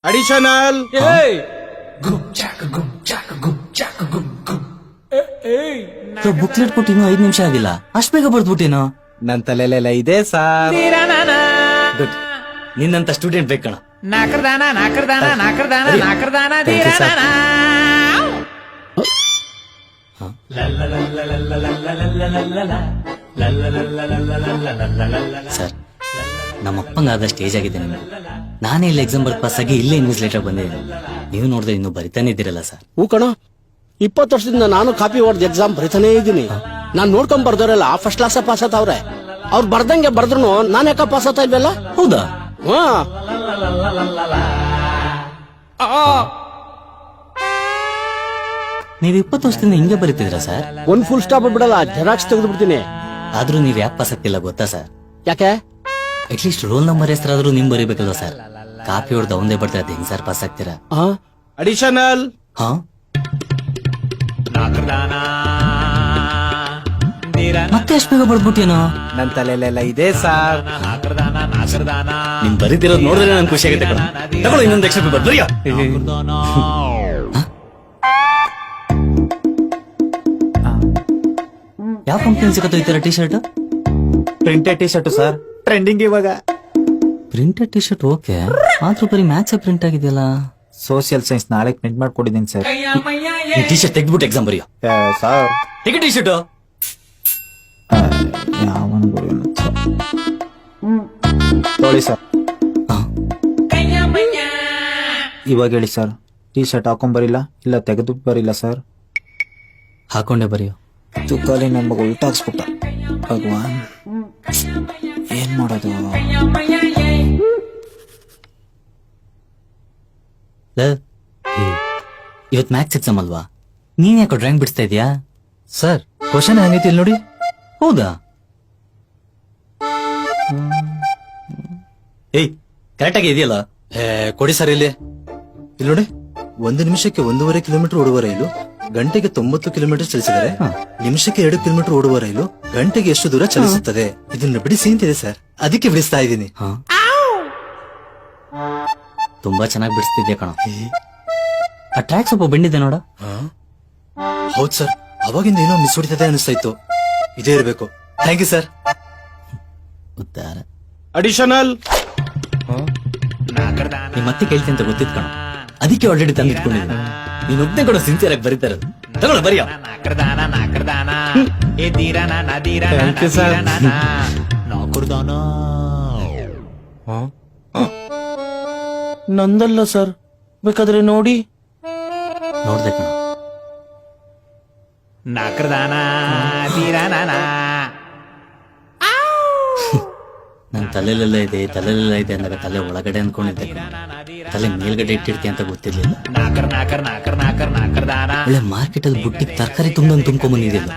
Additional booklet ಕೊಟ್ಟು ಇನ್ನೂ 5 ನಿಮಿಷ ಆಗಿಲ್ಲ, ಅಷ್ಟ್ ಬೇಗ ಬರ್ದ್ಬಿಟ್ಟೇನೋ. ನನ್ ತಲೆಲೆಲ್ಲ ಇದೆ ಸಾರ್. ಗುಡ್, ನಿನ್ನಂತ ಸ್ಟೂಡೆಂಟ್ ಬೇಕಣ. ಸರ್, ನಮ್ಮಪ್ಪಂಗಾದ ಸ್ಟೇಜ್ ಆಗಿದೆ ನಿಮ್ಗೆ. ನಾನೇ ಇಲ್ಲಿ ಎಕ್ಸಾಮ್ ಬರ್ದು ಪಾಸ್ ಆಗಿ ಇಲ್ಲೇ ಇನ್ವಿಜಿಲೇಟರ್ ಬಂದಿದ್ದೀನಿ. ನೀವು ನೋಡಿದ್ರೆ ಇನ್ನೂ ಬರಿತಾನೆ ಇದ್ದೀರಲ್ಲ ಸರ್. ಹೂ ಕಣ, 20 ವರ್ಷದಿಂದ ನಾನು ಕಾಪಿ ಹೊಡೆದ ಎಕ್ಸಾಮ್ ಬರಿತಾನೇ ಇದ್ದೀನಿ. ನಾನ್ ನೋಡ್ಕೊಂಡ್ ಬರ್ದವ್ರೆಲ್ಲ ಫಸ್ಟ್ ಕ್ಲಾಸ್ ಪಾಸ್ ಆತವ್ರೆ. ಅವ್ರು ಬರ್ದಂಗೆ ಬರ್ದ್ರು ನಾನ್ ಯಾಕ ಪಾಸ್ ಆತಾ ಇಲ್ವಲ್ಲ? ಹೌದಾ? ನೀವು 20 ವರ್ಷದಿಂದ ಹಿಂಗೆ ಬರೀತಿದ್ರ ಸರ್? ಒಂದ್ ಫುಲ್ ಸ್ಟಾಪ್ ಬಿಡಲ್ಲ, ಜೆರಾಕ್ಸ್ ತೆಗೆದು ಬಿಡ್ತೀನಿ. ಆದ್ರೂ ನೀವ್ ಯಾಕೆ ಪಾಸ್ ಆಗ್ತಿಲ್ಲ ಗೊತ್ತಾ ಸರ್? ಯಾಕೆ? ಅಟ್ಲೀಸ್ಟ್ ರೋಲ್ ನಂಬರ್ ಹೆಸರಾದ್ರೂ ನಿಮ್ ಬರೀಬೇಕಲ್ವ ಸರ್? ಕಾಪಿ ಹೊಡೆದ ಒಂದೇ ಬರ್ತಾರೆ, ಹೆಂಗ್ ಸರ್ ಪಾಸ್ ಆಗ್ತೀರಾ? ಅಡಿಷನಲ್ ಹಾ, ಮತ್ತೆ ಎಷ್ಟು ಬೇಗ ಬರ್ದ್ಬಿಟ್ಟೇನೋ. ನನ್ ತಲೆಲೆಲ್ಲ ಇದೆ ಸಾರ್. ನಿಮ್ ಬರೀತಿರೋದು ನೋಡಿದ್ರೆ ನನ್ ಖುಷಿ ಆಗುತ್ತೆ ಕಣ. ತಗೊಳ್ಳೋ ಇನ್ನೊಂದು ಎಕ್ಸ್ಟ್ರಾ ಪೇಪರ್ ಬರೆಯ. ಯಾವ ಕಂಪ್ನಿ ಸಿಗತ್ತೋ ಈ ತರ T shirt? Printed T shirt sir, trending ಇವಾಗ. ಪ್ರಿಂಟೆಡ್ ಟಿ ಶರ್ಟ್ ಓಕೆ, ಆದ್ರೂ ಬರೀ ಮ್ಯಾಚ್ ಪ್ರಿಂಟ್ ಆಗಿದೆಯಲ್ಲ. ಸೋಷಿಯಲ್ ಸೈನ್ಸ್ ನಾಳೆ ಪ್ರಿಂಟ್ ಮಾಡ್ಕೊಡಿದ್ದೀನಿ ಸರ್. ಈ ಟಿ ಶರ್ಟ್ ತೆಗ್ದ್ಬಿಟ್ಟು ಎಕ್ಸಾಮ್ ಬರೆಯೋ. ಸರ್ ತೆಗಿ ಟಿ ಶರ್ಟ್. ಯಾವನ್ ತೊಳಿ ಸರ್. ಇವಾಗ ಹೇಳಿ ಸರ್, ಟಿ ಶರ್ಟ್ ಹಾಕೊಂಡ್ ಇಲ್ಲ ತೆಗೆದು ಬರಿಲ್ಲ ಸರ್? ಹಾಕೊಂಡೆ ಬರೆಯೋ. ತುಕಾಲಿ ನನ್ ಮಗ ಉಲ್ಟಾಕ್ಸ್ಬಿಟ್ಟ. ಭಗವಾನ್, ಏನ್ ಮಾಡೋದು? ಇವತ್ ಮ್ಯಾಥ್ಸ್ ಎಕ್ಸಾಮ್ ಅಲ್ವಾ, ನೀನ್ ಯಾಕೋ ಡ್ರಾಯಿಂಗ್ ಬಿಡಿಸ್ತಾ ಇದೀಯಾ? ಸರ್ ಕ್ವಶನ್ ಹೆಂಗೈತಿ ಇಲ್ಲಿ ನೋಡಿ. ಹೌದಾ? ಏಯ್, ಕರೆಕ್ಟ್ ಆಗಿ ಇದೆಯಲ್ಲ? ಕೊಡಿ ಸರ್ ಇಲ್ಲಿ ನೋಡಿ. 1 ನಿಮಿಷಕ್ಕೆ 1.5 ಕಿಲೋಮೀಟರ್ ಓಡುವ ರೈಲು ಗಂಟೆಗೆ 90 ಕಿಲೋಮೀಟರ್ ಚಲಿಸಿದರೆ ನಿಮಿಷಕ್ಕೆ 2 ಕಿಲೋಮೀಟರ್ ಓಡುವ ರೈಲು ಗಂಟೆಗೆ ಎಷ್ಟು ದೂರ ಚಲಿಸುತ್ತದೆ? ಇದನ್ನ ಬಿಡಿಸಿ ಅಂತಿದೆ ಸರ್, ಅದಕ್ಕೆ ಬಿಡಿಸ್ತಾ ಇದ್ದೀನಿ. ತುಂಬಾ ಚೆನ್ನಾಗಿ ಬಿಡಿಸ್ತಿದ್ಯಾ ಕಣ. ಆ ಟ್ರ್ಯಾಕ್ ಸ್ವಲ್ಪ ಬೆಂಡಿದೆ ನೋಡ. ಹೌದ್ ಸರ್, ಅವಾಗಿಂದ ಏನೋ ಮಿಸ್ ಹೊಡಿತದೆ ಅನಿಸ್ತಾ ಇತ್ತು. ಇದೇ ಇರಬೇಕು. Thank you sir. ಉದ್ದಾರ. ಅಡಿಷನಲ್ ನೀನ್ ಮತ್ತೆ ಕೇಳ್ತೀನಿ ಅಂತ ಗೊತ್ತಿತ್ತು ಕಣ, ಅದಕ್ಕೆ ಆಲ್ರೆಡಿ ತಂದು ಇಟ್ಕೊಂಡಿದ್ದೀನಿ. ನೀನ್ ಒಬ್ಬನೇ ಕೂಡ ಸಿನ್ಸಿಯರ್ ಆಗಿ ಬರೀತಾ ಇರೋದು. ತಗೊಳ್ಳ ಬರಿಯ. Thank you sir. ನಂದಲ್ಲ ಸರ್, ಬೇಕಾದ್ರೆ ನೋಡಿ. ನೋಡ್ದೆ ಕಣ. ನನ್ ತಲೆಲೆಲ್ಲ ಇದೆ ಅಂದಾಗ ತಲೆ ಒಳಗಡೆ ಅನ್ಕೊಂಡಿದ್ದೆ ಕಣ. ತಲೆ ಮೇಲ್ಗಡೆ ಇಟ್ಟಿರ್ತಿ ಅಂತ ಗೊತ್ತಿರ್ಲಿಲ್ಲ. ಒಳ್ಳೆ ಮಾರ್ಕೆಟ್ ಅಲ್ಲಿ ಬುಟ್ಟಿಗೆ ತರಕಾರಿ ತುಂಬ್ಕೊಂಡ್ ಬಂದಿದ್ದಿಲ್ಲ.